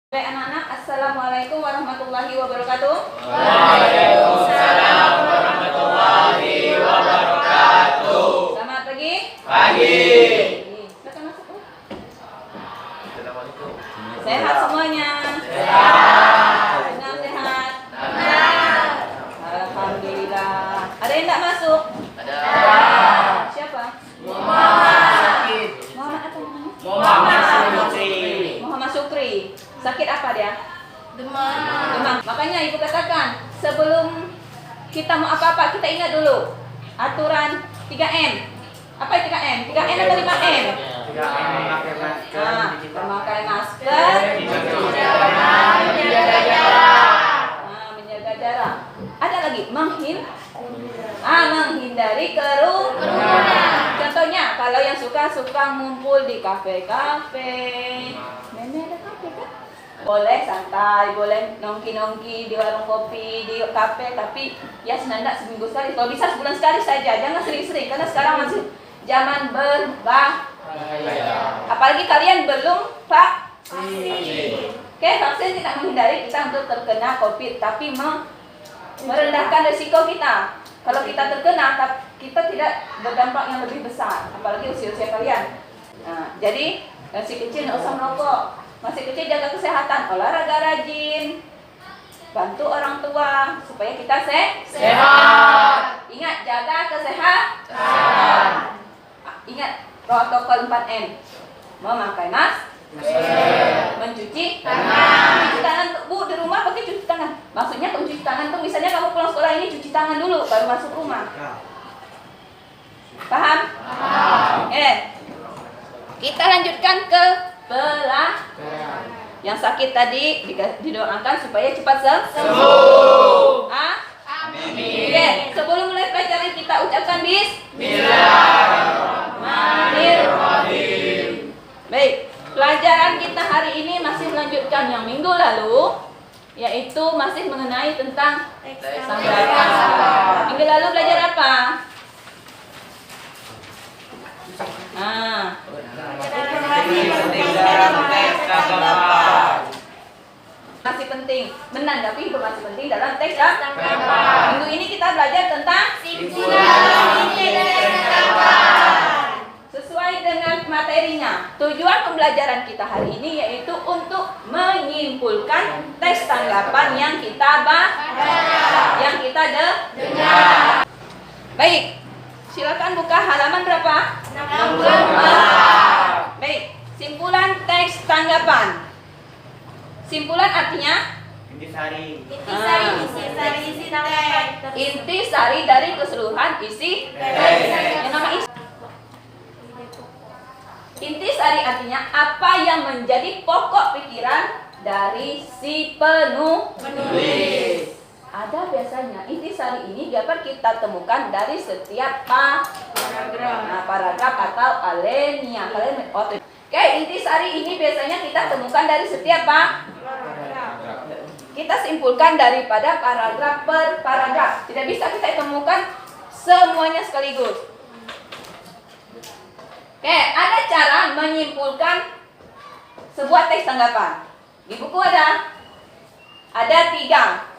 Baik anak-anak, Assalamualaikum warahmatullahi wabarakatuh. Waalaikumsalam warahmatullahi wabarakatuh. Selamat pagi. Pagi. Silakan masuk, Bu. Assalamualaikum. Sehat semuanya? Sehat. Benar sehat? Benar. Alhamdulillah. Ada yang tak masuk? Ada. Siapa? Muhammad. Muhammad apa namanya? Muhammad Sukri. Muhammad Sukri. Sakit apa dia? Demam. Demam. Makanya ibu katakan, sebelum kita mau apa-apa, kita ingat dulu aturan 3M. Apa 3M? 3M atau 5M? 3M memakai masker. Memakai masker, Menjaga jarak. menjaga jarak. Ada lagi menghindari kerumunan. Contohnya, kalau yang suka ngumpul di kafe-kafe. Nenek ada kafe kan? Boleh santai, boleh nongki-nongki di warung kopi, di kafe, tapi ya senanda seminggu sekali. Kalau bisa sebulan sekali saja, jangan sering-sering karena sekarang masih zaman berbahaya. Apalagi kalian belum vaksin. Oke, vaksin tidak menghindari kita untuk terkena COVID, tapi merendahkan risiko kita. Kalau kita terkena, kita tidak berdampak yang lebih besar, apalagi usia-usia kalian. Nah, jadi masih kecil nggak usah merokok. Masih kecil jaga kesehatan, olahraga rajin, bantu orang tua supaya kita sehat. Ingat jaga kesehatan. Ingat protokol 4M. Memakai masker, mencuci tangan. Bu, di rumah pakai cuci tangan. Maksudnya kalau cuci tangan tuh misalnya kamu pulang sekolah ini cuci tangan dulu baru masuk rumah. Paham? Kita lanjutkan ke yang sakit tadi didoakan supaya cepat sembuh. Amin. Oke, sebelum mulai pelajaran kita ucapkan Bismillahirrahmanirrahim. Baik, pelajaran kita hari ini masih melanjutkan yang minggu lalu, yaitu masih mengenai tentang tanggapan. Minggu lalu belajar apa? Masih penting, menanggapi informasi penting dalam teks tanggapan. Minggu ini kita belajar tentang simpulan sesuai dengan materinya. Tujuan pembelajaran kita hari ini yaitu untuk menyimpulkan teks tanggapan yang kita yang kita dengar. Baik, silakan buka halaman berapa? 64. Baik, simpulan teks tanggapan. Simpulan artinya Intisari. intisari dari keseluruhan isi teks. Yang nama isi. Intisari artinya apa yang menjadi pokok pikiran dari si penulis. Ada biasanya intisari ini dapat kita temukan dari setiap paragraf atau alinea. Oke, intisari ini biasanya kita temukan dari setiap kita simpulkan daripada paragraf per paragraf. Tidak bisa kita temukan semuanya sekaligus. Oke, ada cara menyimpulkan sebuah teks tanggapan. Di buku ada 3.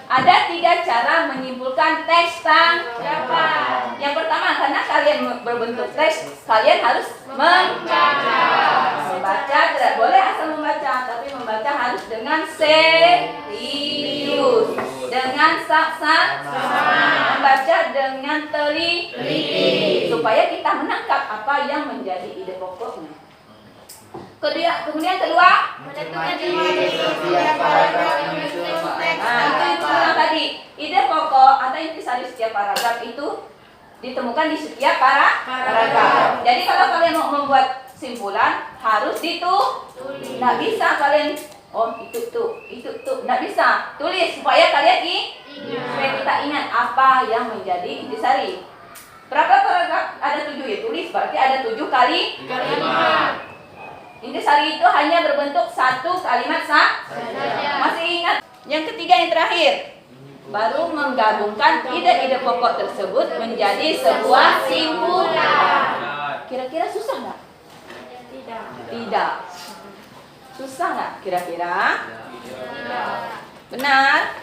Ada 3 cara menyimpulkan teks tanggapan. Yang pertama, karena kalian berbentuk teks, kalian harus membaca. Tidak boleh asal membaca, tapi membaca harus dengan serius, dengan membaca dengan teliti, supaya kita menangkap apa yang menjadi ide pokoknya. Kemudian kedua, menentukan itu yang tadi. Ide pokok atau intisari setiap paragraf itu ditemukan di setiap paragraf. Jadi kalau kalian mau membuat simpulan harus ditulis. Nggak bisa kalian itu tuh, nggak bisa. Tulis supaya kalian supaya kita ingat apa yang menjadi intisari. Berapa paragraf? Ada 7 ya. Tulis berarti ada 7 kali kalimat. Intisari itu hanya berbentuk 1 kalimat saja. Masih ingat? Yang ketiga yang terakhir, baru menggabungkan ide-ide pokok tersebut menjadi sebuah simpulan. Kira-kira susah nggak? Tidak. Susah nggak kira-kira? Benar?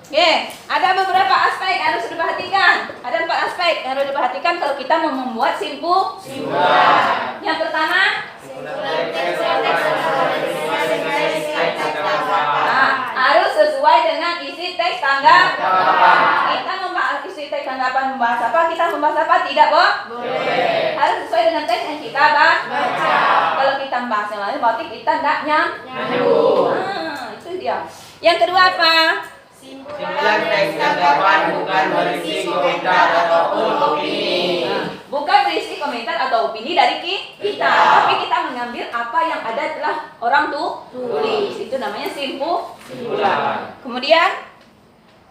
Oke, ada beberapa aspek yang harus diperhatikan. Ada 4 aspek yang harus diperhatikan kalau kita mau membuat simpulan. Yang pertama, harus sesuai dengan isi teks tanggapan. Kita membahas isi teks tanggapan membahas apa? Kita membahas apa? Tidak, boleh. Harus sesuai dengan teks yang kita baca. Kalau kita membahas yang lain, berarti kita tidak nyambung. Itu dia. Yang kedua apa? Simpulan teks tanggapan bukan berisi komentar ataupun opini. Bukan berisi komentar atau opini dari kita, tapi kita mengambil apa yang ada telah orang tulis. Itu namanya simpulan. Kemudian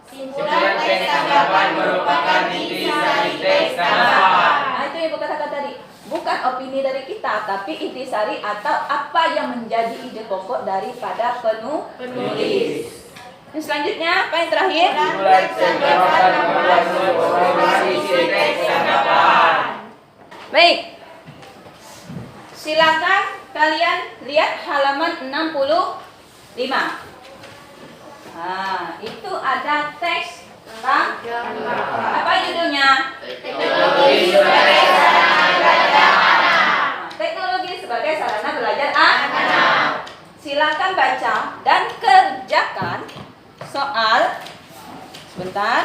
Simpulan teks tanggapan merupakan intisari teks tanggapan. Nah, itu yang katakan tadi. Bukan opini dari kita, tapi intisari atau apa yang menjadi ide pokok daripada penulis. Yang selanjutnya, apa yang terakhir? Simpulan teks tanggapan merupakan isi teks tanggapan. Baik. Silakan kalian lihat halaman 65. Nah, itu ada teks tentang apa judulnya? Teknologi sebagai sarana belajar anak. Teknologi sebagai sarana belajar anak. Silakan baca dan kerjakan soal. Sebentar.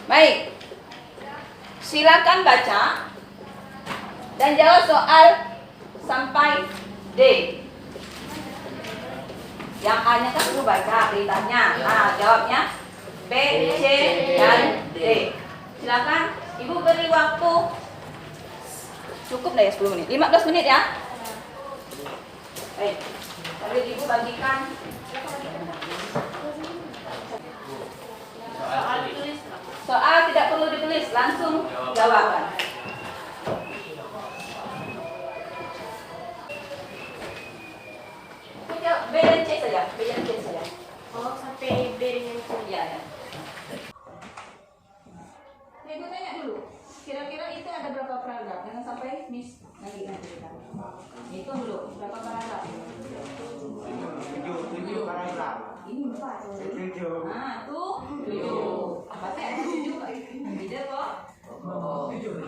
Baik. Silakan baca dan jawab soal sampai D. Yang A-nya kan perlu baca perintahnya. Nah, jawabnya B, C, dan D. Silakan Ibu beri waktu cukup dah ya 10 menit. 15 menit ya. Baik. Tapi Ibu bagikan soal tidak perlu ditulis, langsung jawaban. B dan C saja, B dan C saja. Oh, sampai B dengan C. Ya, ya. Ibu tanya dulu, kira-kira itu ada berapa paragraf? Jangan sampai miss nanti kita. Hitung dulu, berapa paragraf? 7 paragraf. Ini 4. 7. Nah, tuh 7. Berarti ada 7 Pak. Tidak kok. Oh, 7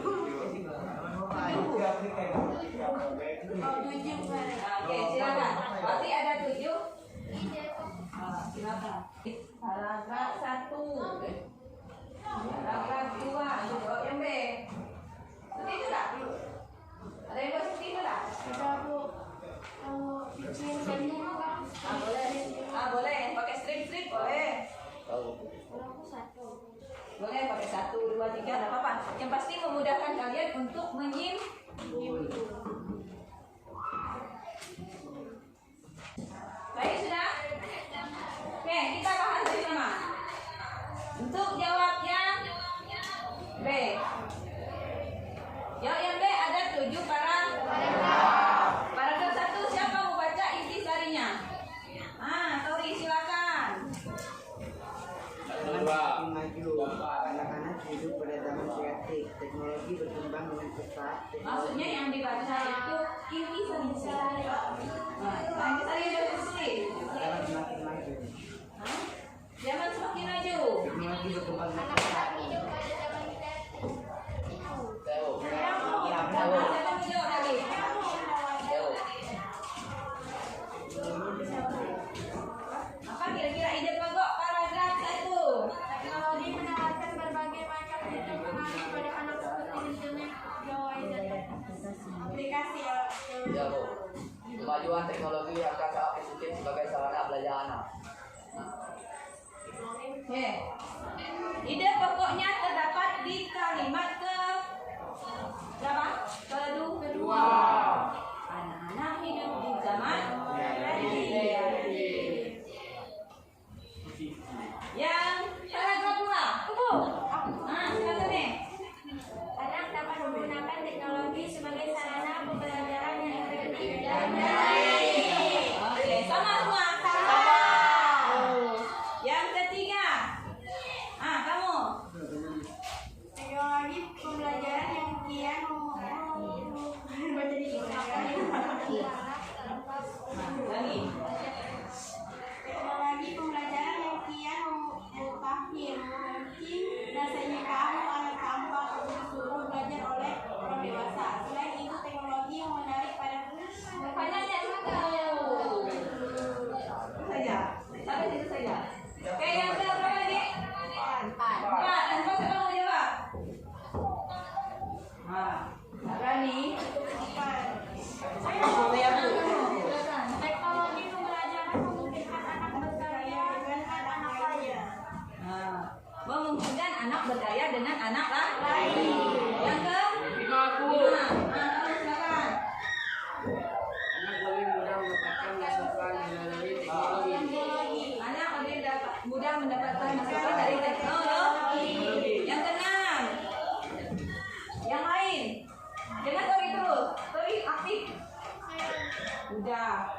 Oke, silakan. Berarti ada 7. Silakan. Paragraf 1. Paragraf 2. Jawab yang B. Seperti itu tak? Ada yang buat seperti itu tak? Boleh. Pakai strip boleh. Boleh pakai 1, 2, 3, tidak apa-apa. Yang pasti memudahkan kalian untuk Baik, sudah? Oke, kita bahas bersama. Untuk jawabnya B. Jawab yang B ada 7 paragraf. Paragraf 1 siapa mau baca intisarinya? Sorry, silakan. Anak-anak hidup pada zaman kreatif, teknologi berkembang dengan pesat. Maksudnya yang dibaca itu intisari. Intisari udah sulit. Zaman semakin maju. Zaman semakin maju. Teknologi berkembang dengan pesat. Siapa mau jawab lagi? Apa kira-kira ide pokok paragraf 1? Teknologi menawarkan berbagai macam keuntungan kepada anak seperti internet, aplikasi Ya, Bu. Kemajuan teknologi akan sangat positif sebagai sarana belajar anak. Oke. Ide pokoknya terdapat di kalimat berapa? Kedua. Anak-anak hidup di zaman yang paragraf 2. Silakan nih. anak dapat menggunakan teknologi sebagai sarana pembelajaran yang efektif dan Oke, sama semua. Yang ketiga.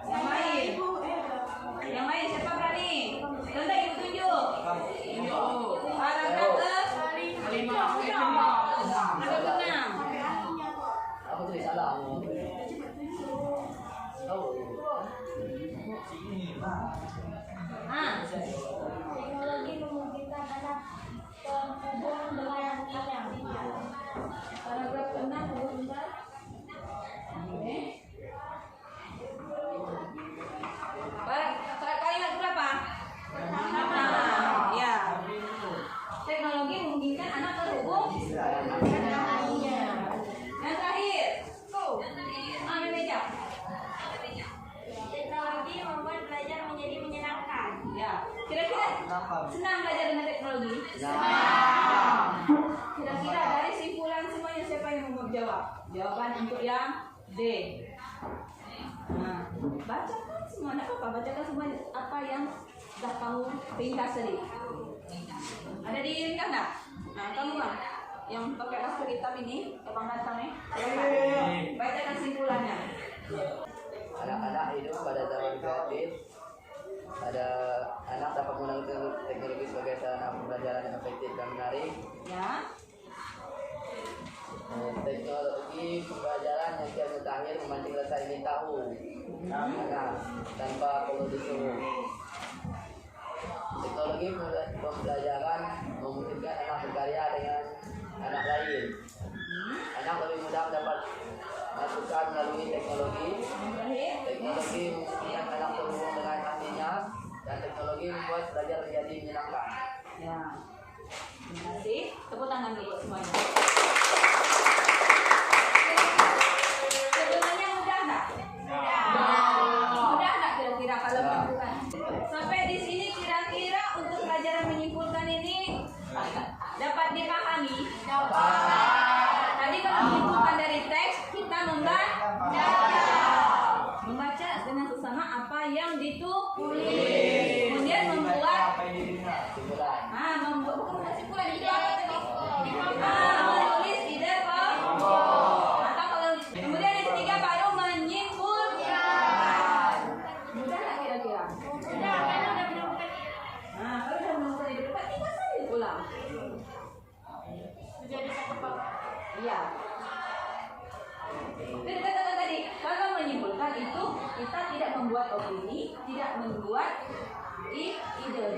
yang main. Yang main siapa berani? Contoh ibu tunjuk. Paragraf ada benang. Aku tulis salah. Teknologi memungkinkan anak terhubung dengan dunia. Paragraf ke-6 sebentar. Kalimat berapa? Pertama. Ya. Teknologi memungkinkan anak terhubung dengan dunia. Yang terakhir. Ada meja. Teknologi membuat belajar menjadi menyenangkan. Ya. Kira-kira senang belajar dengan teknologi? Kira-kira dari simpulan semuanya siapa yang mau jawab? Jawaban untuk yang D. Nah, bacakan semua, tidak apa-apa, bacakan semua apa yang sudah kamu ringkas tadi. Ada diringkas nggak? Nah, kamu lah yang pakai naskah kitab ini, abang datang nih. Bacakan simpulannya. Anak-anak hidup pada zaman kreatif. Ada anak dapat menggunakan teknologi sebagai sarana pembelajaran yang efektif dan menarik. Ya. Teknologi pembelajaran yang kian mutakhir memancing rasa ingin tahu anak tanpa perlu disuruh. Teknologi pembelajaran memungkinkan anak berkarya dengan anak lain. Anak lebih mudah mendapat masukan melalui teknologi. Teknologi memungkinkan anak terhubung dengan ahlinya, dan teknologi membuat belajar menjadi menyenangkan. Ya. Terima kasih. Tepuk tangan dulu semuanya. Sebenarnya mudah nggak? Mudah nggak kira-kira kalau menyimpulkan? Sampai di sini kira-kira untuk pelajaran menyimpulkan ini dapat dipahami? Tadi kalau menyimpulkan dari teks kita membaca dengan sesama apa yang ditulis. Kemudian membuat bukan kesimpulan itu apa tadi? Menulis ide pokok. Atau kalau kemudian yang ketiga baru menyimpulkan. Mudah nggak kira-kira? Sudah, kan udah menemukan Nah, kalau udah menemukan ide pokok tinggal saja pulang. menjadi satu paket. Iya. Jadi katakan tadi, kalau menyimpulkan itu kita tidak membuat opini, tidak membuat ide.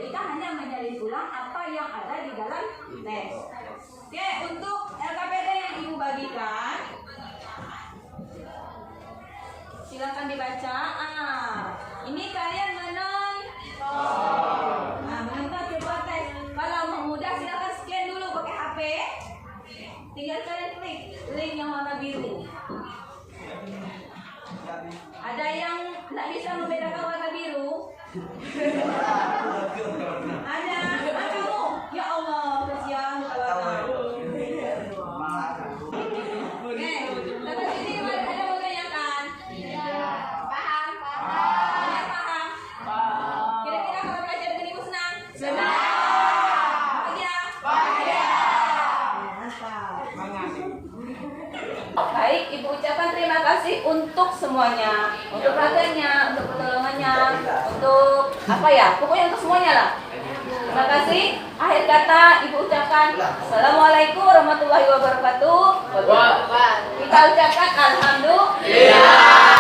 Kita hanya mencari ulang apa yang ada di dalam teks. Oke, untuk LKPD yang Ibu bagikan, silakan dibaca. Ini kalian menonton coba tes. Kalau mau mudah silakan scan dulu pakai HP. Tinggal kalian klik link yang warna biru. Ada yang tidak bisa membedakan warna biru? Ada. Kamu? Ya Allah, kasihan warna. Oke, sampai sini ada mau tanyakan? Paham? Ada paham? Kira-kira kalau belajar dengan Ibu senang? Senang. Bahagia? Baik, Ibu ucapkan terima kasih untuk semuanya, untuk perhatiannya, untuk pertolongannya, untuk apa ya, pokoknya untuk semuanya lah. Terima kasih. Akhir kata Ibu ucapkan Assalamualaikum warahmatullahi wabarakatuh. Kita ucapkan Alhamdulillah.